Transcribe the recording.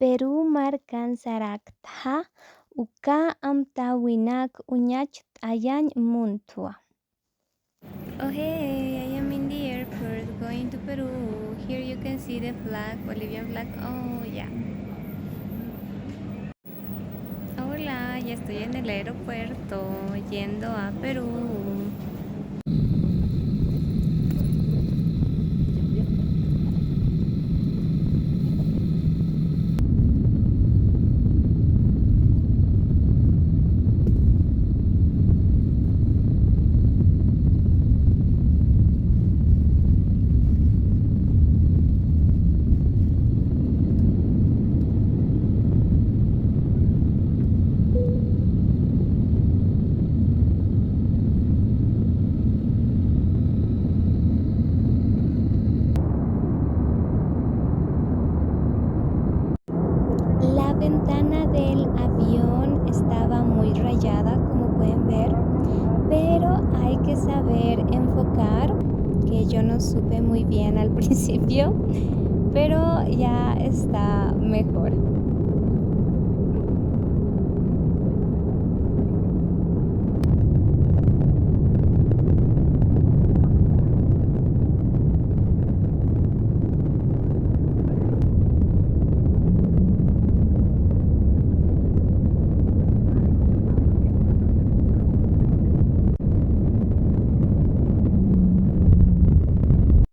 Peru marcan Sarakta uka amtawinak uñach ayan muntua. Oh hey, I am in the airport going to Peru. Here you can see the flag, Bolivian flag. Oh yeah. Hola, ya estoy en el aeropuerto yendo a Perú. La ventana del avión estaba muy rayada, como pueden ver, pero hay que saber enfocar, que yo no supe muy bien al principio, pero ya está mejor.